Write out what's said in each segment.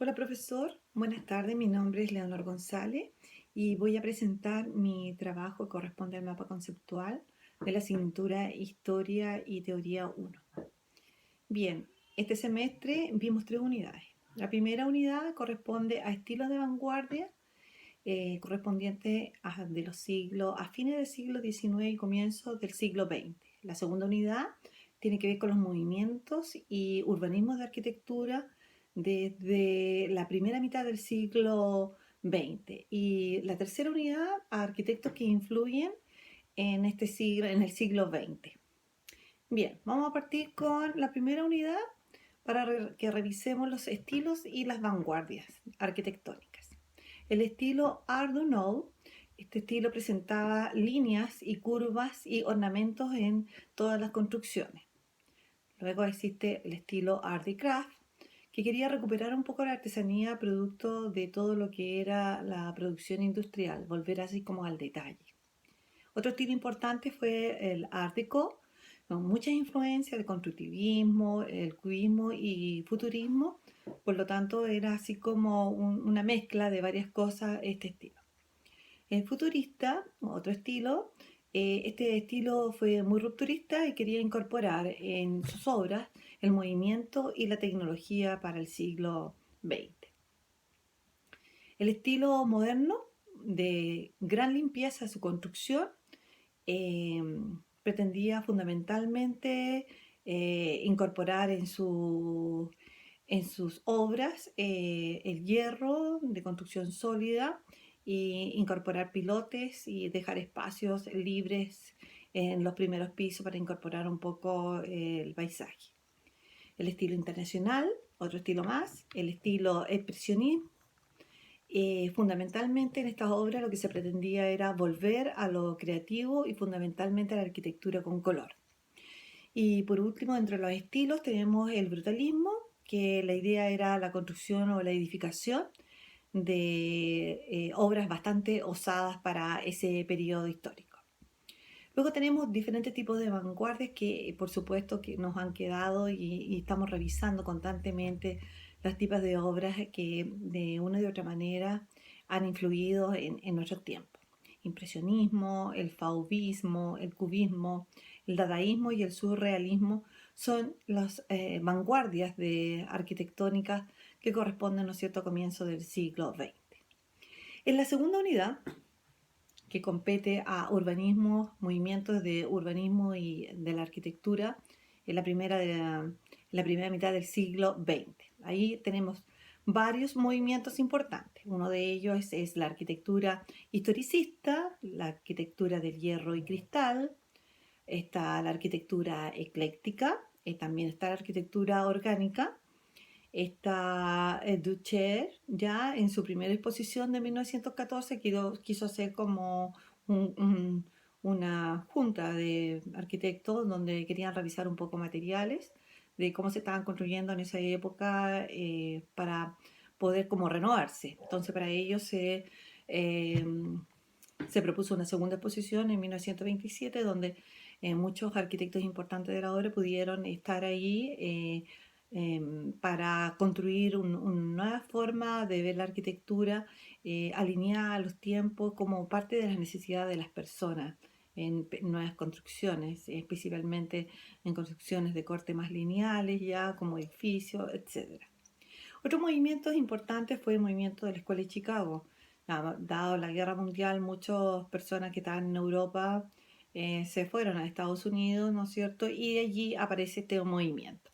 Hola profesor, buenas tardes, mi nombre es Leonor González y voy a presentar mi trabajo que corresponde al mapa conceptual de la asignatura Historia y Teoría 1. Bien, este semestre vimos 3 unidades. La primera unidad corresponde a estilos de vanguardia correspondiente de los siglos, a fines del siglo XIX y comienzos del siglo XX. La segunda unidad tiene que ver con los movimientos y urbanismos de arquitectura desde la primera mitad del siglo XX. Y la tercera unidad, a arquitectos que influyen en este siglo, en el siglo XX. Bien, vamos a partir con la primera unidad para que revisemos los estilos y las vanguardias arquitectónicas. El estilo Art Nouveau, este estilo presentaba líneas y curvas y ornamentos en todas las construcciones. Luego existe el estilo Art Deco, que quería recuperar un poco la artesanía producto de todo lo que era la producción industrial, volver así como al detalle. Otro estilo importante fue el Art Deco, con muchas influencias de constructivismo, el cubismo y futurismo. Por lo tanto, era así como una mezcla de varias cosas este estilo. El futurista, otro estilo, este estilo fue muy rupturista y quería incorporar en sus obras el movimiento y la tecnología para el siglo XX. El estilo moderno, de gran limpieza en su construcción, eh, pretendía fundamentalmente incorporar en sus obras el hierro de construcción sólida e incorporar pilotes y dejar espacios libres en los primeros pisos para incorporar un poco el paisaje. El estilo internacional, otro estilo más, el estilo expresionismo. Fundamentalmente en estas obras lo que se pretendía era volver a lo creativo y fundamentalmente a la arquitectura con color. Y por último, entre los estilos tenemos el brutalismo, que la idea era la construcción o la edificación de obras bastante osadas para ese periodo histórico. Luego tenemos diferentes tipos de vanguardias que por supuesto que nos han quedado y estamos revisando constantemente los tipos de obras que de una u otra manera han influido en nuestro tiempo. Impresionismo, el fauvismo, el cubismo, el dadaísmo y el surrealismo son las vanguardias de arquitectónicas que corresponden, ¿no es cierto?, a comienzos del siglo XX. En la segunda unidad, que compete a urbanismo, movimientos de urbanismo y de la arquitectura en la primera mitad del siglo XX. Ahí tenemos varios movimientos importantes. Uno de ellos es la arquitectura historicista, la arquitectura del hierro y cristal, está la arquitectura ecléctica, también está la arquitectura orgánica. Está Ducher, ya en su primera exposición de 1914, quiso hacer como un- un- una junta de arquitectos donde querían revisar un poco materiales de cómo se estaban construyendo en esa época para poder como renovarse. Entonces para ello eh, se propuso una segunda exposición en 1927 donde muchos arquitectos importantes de la obra pudieron estar ahí para construir una nueva forma de ver la arquitectura alineada a los tiempos como parte de las necesidades de las personas en nuevas construcciones, principalmente en construcciones de corte más lineales ya como edificios, etc. Otro movimiento importante fue el movimiento de la Escuela de Chicago. Dado la guerra mundial, muchas personas que estaban en Europa se fueron a Estados Unidos, ¿no es cierto? Y de allí aparece este movimiento.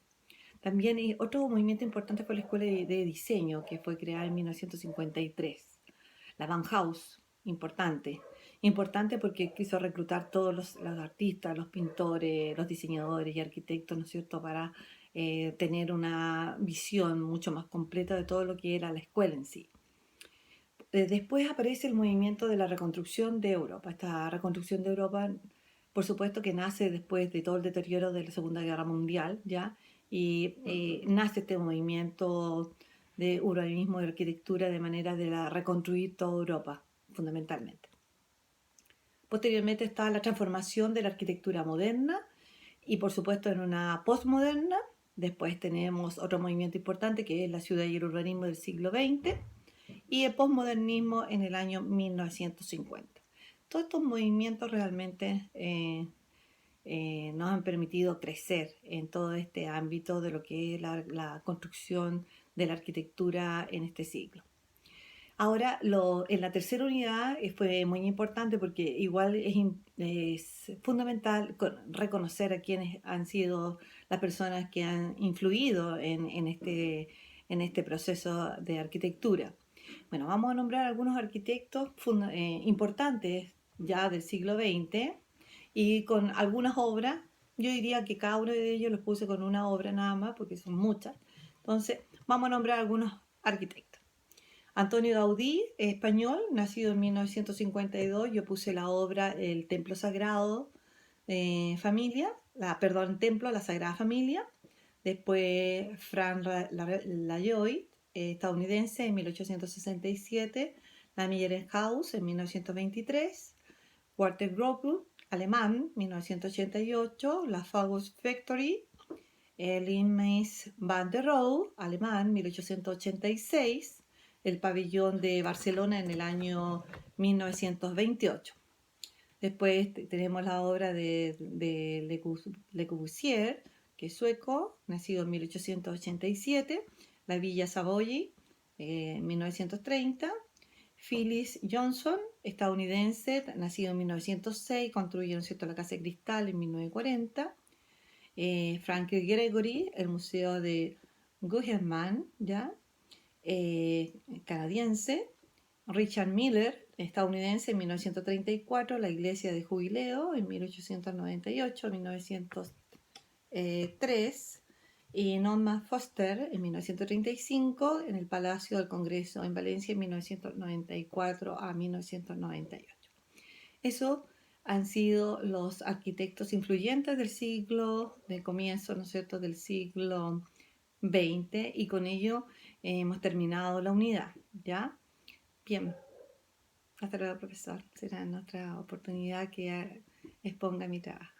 También otro movimiento importante fue la Escuela de Diseño, que fue creada en 1953. La Bauhaus, importante. Importante porque quiso reclutar todos los artistas, los pintores, los diseñadores y arquitectos, ¿no es cierto?, para tener una visión mucho más completa de todo lo que era la escuela en sí. Después aparece el movimiento de la reconstrucción de Europa. Esta reconstrucción de Europa, por supuesto que nace después de todo el deterioro de la Segunda Guerra Mundial, ¿ya? Y nace este movimiento de urbanismo y arquitectura de manera de reconstruir toda Europa, fundamentalmente. Posteriormente está la transformación de la arquitectura moderna y por supuesto en una postmoderna Después tenemos otro movimiento importante que es la ciudad y el urbanismo del siglo XX y el posmodernismo en el año 1950. Todos estos movimientos realmente nos han permitido crecer en todo este ámbito de lo que es la construcción de la arquitectura en este siglo. Ahora, en la tercera unidad fue muy importante porque igual es fundamental reconocer a quienes han sido las personas que han influido en este proceso de arquitectura. Bueno, vamos a nombrar algunos arquitectos importantes ya del siglo XX y con algunas obras. Yo diría que cada uno de ellos los puse con una obra nada más porque son muchas. Entonces, vamos a nombrar algunos arquitectos. Antonio Gaudí, español, nacido en 1952, yo puse la obra El Templo Sagrado Familia, Templo, la Sagrada Familia. Después Frank Lloyd, estadounidense, en 1867. La Meyeren House, en 1923. Walter Gropius, alemán, 1988. La Fagus Factory, Linnaeus van der Rohe, alemán, 1886. El pabellón de Barcelona en el año 1928. Después tenemos la obra de Le Corbusier, que es sueco, nacido en 1887. La Villa Savoy, 1930. Phyllis Johnson, estadounidense, nacido en 1906, construyó la Casa de Cristal en 1940. Frank Gregory, el Museo de Guggenheim, ¿ya? Canadiense. Richard Miller, estadounidense, en 1934, la Iglesia de Jubileo, en 1898-1903, y Norman Foster, en 1935, en el Palacio del Congreso en Valencia, en 1994 a 1998. Eso han sido los arquitectos influyentes del comienzo, ¿no es cierto?, del siglo XX, y con ello hemos terminado la unidad, ¿ya? Bien, hasta luego, profesor. Será en otra oportunidad que exponga mi trabajo.